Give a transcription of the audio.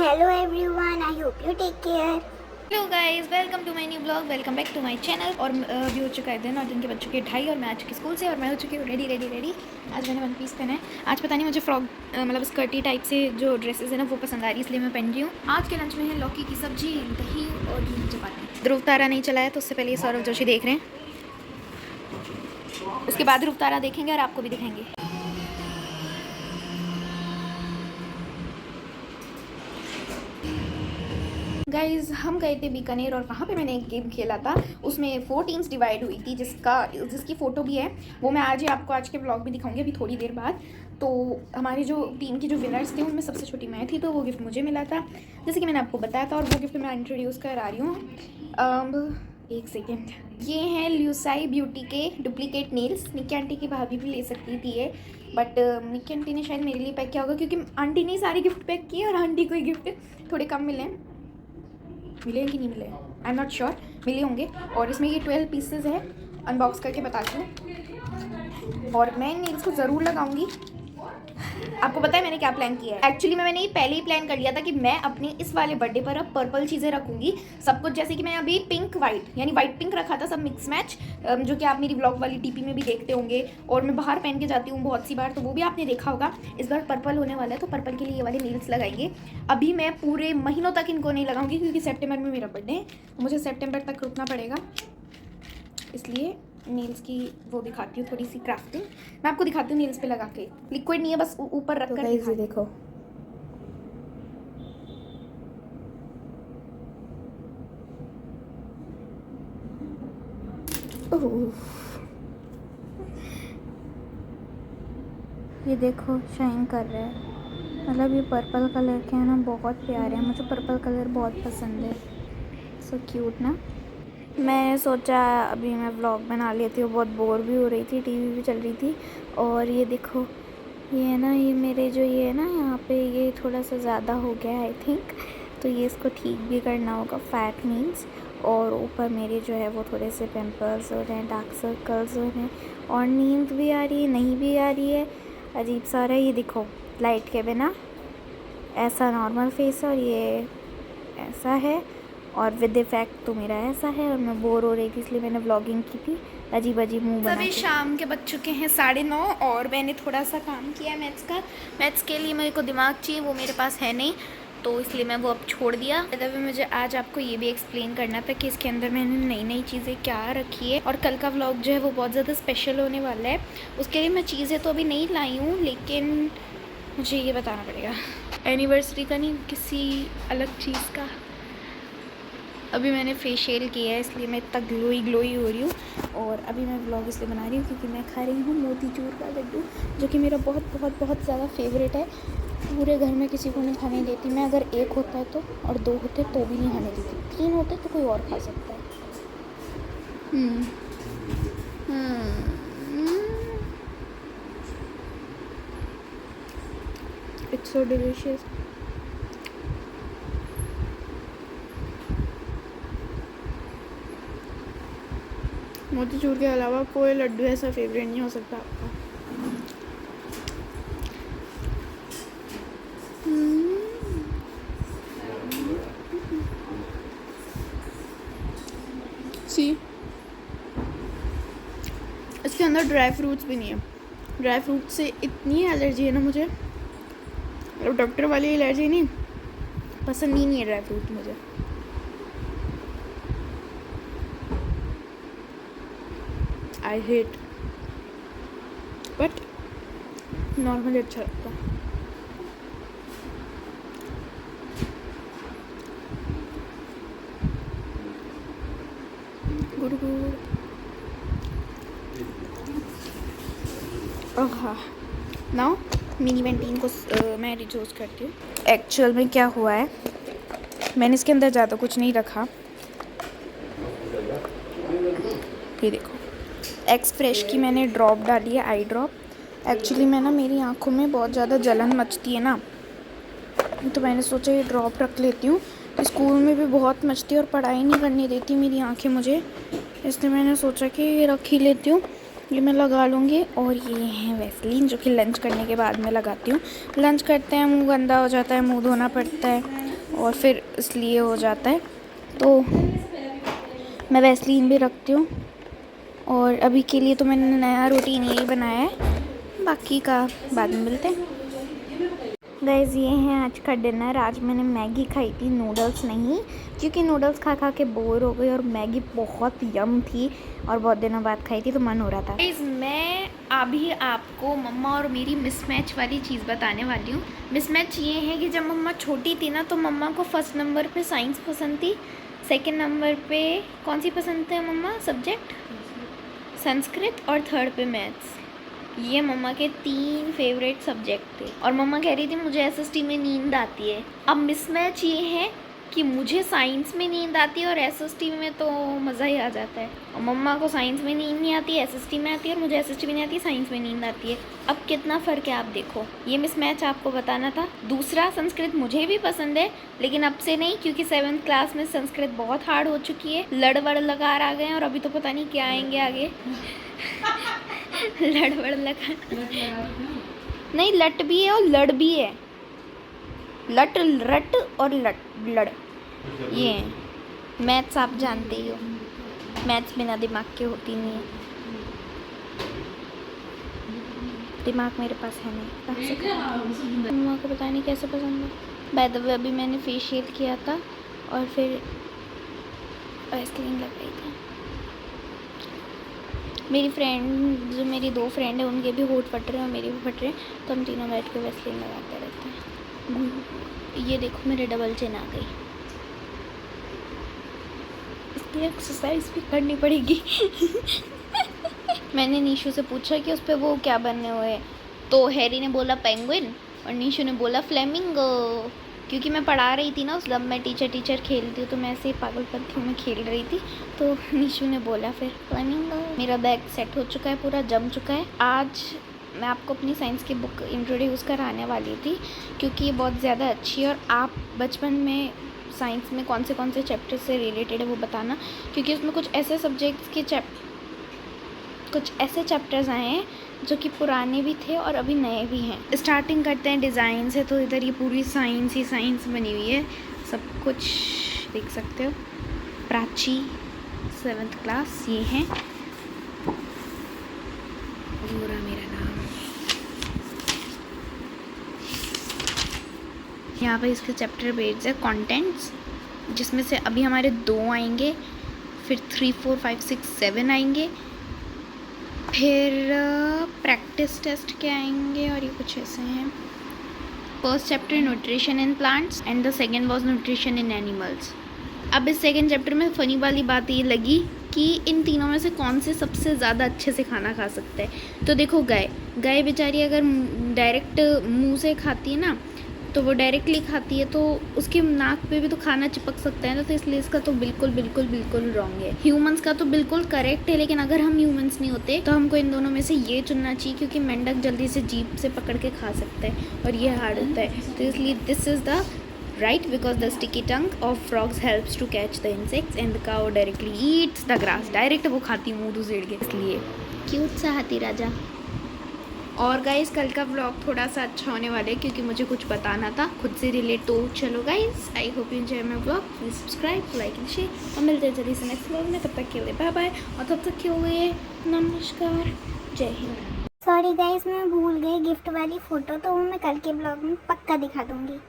Hello everyone, I hope you take care. Hello guys, welcome to my new blog. Welcome back to my channel. और अभी हो चुका है दिन और दिन के बच्चों के 2:30 और मैं आ चुकी स्कूल से और मैं हो चुकी हूँ रेडी। आज मैंने वन पीस पहना है। आज पता नहीं मुझे फ्रॉक मतलब स्कर्टी टाइप से जो ड्रेसेस है ना वो पसंद आ रही है, इसलिए मैं पहन रही हूँ। आज के लंच में है लौकी की सब्जी, दही और घी चपाती। ध्रुव तारा नहीं चला है तो उससे पहले सौरभ जोशी देख रहे हैं, उसके बाद ध्रुव तारा देखेंगे और आपको भी दिखाएंगे। गाइज़, हम गए थे बीकानेर और वहाँ पे मैंने एक गेम खेला था। उसमें 4 टीम्स डिवाइड हुई थी, जिसकी फ़ोटो भी है, वो मैं आज के ब्लॉग में दिखाऊंगी अभी थोड़ी देर बाद। तो हमारी जो टीम के जो विनर्स थे उनमें सबसे छोटी मैं थी, तो वो गिफ्ट मुझे मिला था जैसे कि मैंने आपको बताया था, और वो गिफ्ट मैं इंट्रोड्यूस कर आ रही हूँ। एक सेकेंड। ये हैं ल्यूसाई ब्यूटी के डुप्लीकेट नेल्स। निक्की आंटी की भाभी भी ले सकती थी ये, बट निक्की आंटी ने शायद मेरे लिए पैक किया होगा, क्योंकि आंटी ने सारे गिफ्ट पैक किए और आंटी को ही गिफ्ट थोड़े कम मिले हैं। मिले कि नहीं मिले, आई एम नॉट श्योर, मिले होंगे। और इसमें ये 12 पीसेज है, अनबॉक्स करके बताती हूँ। और मैं इन नेल्स को ज़रूर लगाऊंगी। आपको पता है मैंने क्या प्लान किया है? एक्चुअली मैंने ये पहले ही प्लान कर लिया था कि मैं अपने इस वाले बर्थडे पर अब पर्पल चीज़ें रखूंगी सब कुछ, जैसे कि मैं अभी पिंक वाइट यानी वाइट पिंक रखा था, सब मिक्स मैच, जो कि आप मेरी ब्लॉग वाली टीपी में भी देखते होंगे और मैं बाहर पहन के जाती हूँ बहुत सी बार, तो वो भी आपने देखा होगा। इस बार पर्पल होने वाला है, तो पर्पल के लिए ये वाले नेल्स लगाएंगे। अभी मैं पूरे महीनों तक इनको नहीं लगाऊंगी क्योंकि सेप्टेम्बर में मेरा बर्थडे है, मुझे सेप्टेम्बर तक रुकना पड़ेगा, इसलिए नेल्स की वो दिखाती हूँ थोड़ी सी क्राफ्टिंग। मैं आपको दिखाती हूँ नेल्स पे लगा के, लिक्विड नहीं है, बस ऊपर रख कर दिखाती हूँ। देखो ये देखो शाइन कर रहा है, मतलब ये पर्पल कलर के हैं ना, बहुत प्यारे हैं, मुझे पर्पल कलर बहुत पसंद है। सो क्यूट ना। मैं सोचा अभी मैं व्लॉग बना लेती हूँ, बहुत बोर भी हो रही थी, टीवी भी चल रही थी। और ये देखो, ये है ना, ये मेरे जो ये है ना यहाँ पे ये थोड़ा सा ज़्यादा हो गया है आई थिंक, तो ये इसको ठीक भी करना होगा, फैट मीन्स। और ऊपर मेरे जो है वो थोड़े से पिंपल्स हो रहे हैं, डार्क सर्कल्स हो रहे हैं, और नींद भी आ रही है, नहीं भी आ रही है, अजीब सा रहा है। ये देखो लाइट के बिना ऐसा नॉर्मल फेस है और ये ऐसा है, और विद इफेक्ट तो मेरा ऐसा है। और मैं बोर हो रही थी इसलिए मैंने व्लॉगिंग की थी, अजीब अजीब मुंह बना। अभी शाम के बज चुके हैं 9:30 और मैंने थोड़ा सा काम किया मैथ्स का। मैथ्स के लिए मेरे को दिमाग चाहिए, वो मेरे पास है नहीं, तो इसलिए मैं वो अब छोड़ दिया। तभी मुझे आज आपको ये भी एक्सप्लेन करना था कि इसके अंदर मैंने नई नई चीज़ें क्या रखी है। और कल का व्लॉग जो है वो बहुत ज़्यादा स्पेशल होने वाला है, उसके लिए मैं चीज़ें तो अभी नहीं लाई हूँ, लेकिन मुझे ये बताना पड़ेगा। एनिवर्सरी का नहीं, किसी अलग चीज़ का। अभी मैंने फेशियल किया है इसलिए मैं इतना ग्लोई हो रही हूँ। और अभी मैं व्लॉग इसलिए बना रही हूँ क्योंकि मैं खा रही हूँ मोतीचूर का लड्डू, जो कि मेरा बहुत ज़्यादा फेवरेट है। पूरे घर में किसी को नहीं खाने देती मैं, अगर एक होता है तो, और 2 होते तो भी नहीं खाने देती, 3 होते तो कोई और खा सकता है। It's so delicious. मोतीचूर के अलावा कोई लड्डू ऐसा फेवरेट नहीं हो सकता आपका। सी, इसके अंदर ड्राई फ्रूट्स भी नहीं है। ड्राई फ्रूट से इतनी एलर्जी है ना मुझे, मतलब डॉक्टर वाली एलर्जी नहीं, पसंद ही नहीं है ड्राई फ्रूट मुझे। आई हेट, बट नॉर्मली अच्छा लगता है। Good good. नाउ मिनी वेंटीन को मैं रिचूज करती हूँ। एक्चुअल में क्या हुआ है, मैंने इसके अंदर ज़्यादा कुछ नहीं रखा। ये देखो, एक्स फ्रेश की मैंने ड्रॉप डाली है, आई ड्रॉप। एक्चुअली मैं ना, मेरी आँखों में बहुत ज़्यादा जलन मचती है ना, तो मैंने सोचा ये ड्रॉप रख लेती हूँ। स्कूल में भी बहुत मचती है और पढ़ाई नहीं करने देती मेरी आँखें मुझे, इसलिए मैंने सोचा कि ये रख ही लेती हूँ, ये मैं लगा लूँगी। और ये है वैसलीन, जो कि लंच करने के बाद मैं लगाती हूँ। लंच करते हैं, मुंह गंदा हो जाता है, मुंह धोना पड़ता है, और फिर इसलिए हो जाता है। तो मैं वैसलीन भी रखती हूँ और अभी के लिए तो मैंने नया रूटीन यही बनाया है, बाकी का बाद में मिलते हैं। गाइस ये है आज का डिनर। आज मैंने मैगी खाई थी, नूडल्स नहीं, क्योंकि नूडल्स खा खा के बोर हो गई और मैगी बहुत यम थी और बहुत दिनों बाद खाई थी तो मन हो रहा था। गाइस मैं अभी आपको मम्मा और मेरी मिसमैच वाली चीज़ बताने वाली हूँ। मिसमैच ये है कि जब मम्मा छोटी थी ना तो मम्मा को फर्स्ट नंबर पे साइंस पसंद थी, सेकेंड नंबर पे कौन सी पसंद थे मम्मा सब्जेक्ट, संस्कृत, और थर्ड पे मैथ्स। ये मम्मा के 3 फेवरेट सब्जेक्ट थे और मम्मा कह रही थी मुझे एसएसटी में नींद आती है। अब मिसमैच ये है कि मुझे साइंस में नींद आती है और एसएसटी में तो मज़ा ही आ जाता है, और मम्मा को साइंस में नींद नहीं आती, एसएसटी में आती है, और मुझे एसएसटी में नहीं आती, साइंस में नींद आती है। अब कितना फ़र्क है आप देखो, ये मिसमैच आपको बताना था। दूसरा, संस्कृत मुझे भी पसंद है लेकिन अब से नहीं, क्योंकि 7th क्लास में संस्कृत बहुत हार्ड हो चुकी है, लड़ लगार आ गए हैं और अभी तो पता नहीं क्या आएंगे आगे। लड़ लगा नहीं, लट भी है और लड़ भी है, लट रट और लड़ ये है। मैथ्स आप जानते ही हो, मैथ्स बिना दिमाग के होती नहीं है, दिमाग मेरे पास है नहीं। मम्मा को पता नहीं कैसे पसंद है। बाय द वे अभी मैंने फेशियल किया था और फिर वैसलीन लगाई थी। मेरी फ्रेंड, जो मेरी 2 फ्रेंड है, उनके भी होठ फट रहे हैं और मेरे भी फट रहे हैं, तो हम तीनों बैठ के वैसलीन लगाते रहते हैं। ये देखो मेरे डबल चिन आ गई, इसकी एक्सरसाइज भी करनी पड़ेगी। मैंने नीशू से पूछा कि उस पर वो क्या बनने हुए, तो हैरी ने बोला पेंगुइन और नीशू ने बोला फ्लेमिंगो। क्योंकि मैं पढ़ा रही थी ना उस जब मैं टीचर खेलती हूँ तो मैं ऐसे ही पागलपंती में खेल रही थी, तो नीशू ने बोला फिर फ्लेमिंगो। मेरा बैग सेट हो चुका है, पूरा जम चुका है। आज मैं आपको अपनी साइंस की बुक इंट्रोड्यूस कराने वाली थी क्योंकि ये बहुत ज़्यादा अच्छी है, और आप बचपन में साइंस में कौन से चैप्टर से रिलेटेड है वो बताना, क्योंकि उसमें कुछ ऐसे सब्जेक्ट्स के कुछ ऐसे चैप्टर्स आए हैं जो कि पुराने भी थे और अभी नए भी हैं। स्टार्टिंग करते हैं डिज़ाइन से, तो इधर ये पूरी साइंस ही साइंस बनी हुई है, सब कुछ देख सकते हो। प्राची 7th क्लास ये हैं, गोरा मेरा नाम। यहाँ पर इसके चैप्टर बेस्ड है कंटेंट्स, जिसमें से अभी हमारे 2 आएंगे, फिर 3, 4, 5, 6, 7 आएंगे, फिर प्रैक्टिस टेस्ट के आएंगे, और ये कुछ ऐसे हैं। First chapter nutrition in plants and the second was nutrition in animals. अब इस सेकेंड चैप्टर में फ़नी वाली बात ये लगी कि इन तीनों में से कौन से सबसे ज़्यादा अच्छे से खाना खा सकता है। तो देखो गाय बेचारी अगर डायरेक्ट मुंह से खाती है ना, तो वो डायरेक्टली खाती है तो उसके नाक पे भी तो खाना चिपक सकता है ना, तो इसलिए इसका तो बिल्कुल रॉन्ग है। ह्यूमंस का तो बिल्कुल करेक्ट है, लेकिन अगर हम ह्यूमंस नहीं होते तो हमको इन दोनों में से ये चुनना चाहिए, क्योंकि मेंढक जल्दी से जीभ से पकड़ के खा सकता है और ये हार्ड होता है, तो इसलिए this is the right, because the sticky tongue of frogs helps to catch the insects and the cow directly eats the grass. Direct वो खाती मुँह उसेड़ के, इसलिए क्यूट सा हाथी राजा। और गाइस कल का व्लॉग थोड़ा सा अच्छा होने वाला है क्योंकि मुझे कुछ बताना था खुद से रिलेट। तो चलो guys, I hope you enjoy my vlog, please subscribe, like and share, और मिलते हैं जल्दी से नेक्स्ट व्लॉग में। तब तक के लिए बाय बाय, और तब तक के लिए नमस्कार, जय हिंद। सॉरी गाइस, मैं भूल गई गिफ्ट वाली फ़ोटो, तो वो मैं कल के ब्लॉग में पक्का दिखा दूँगी।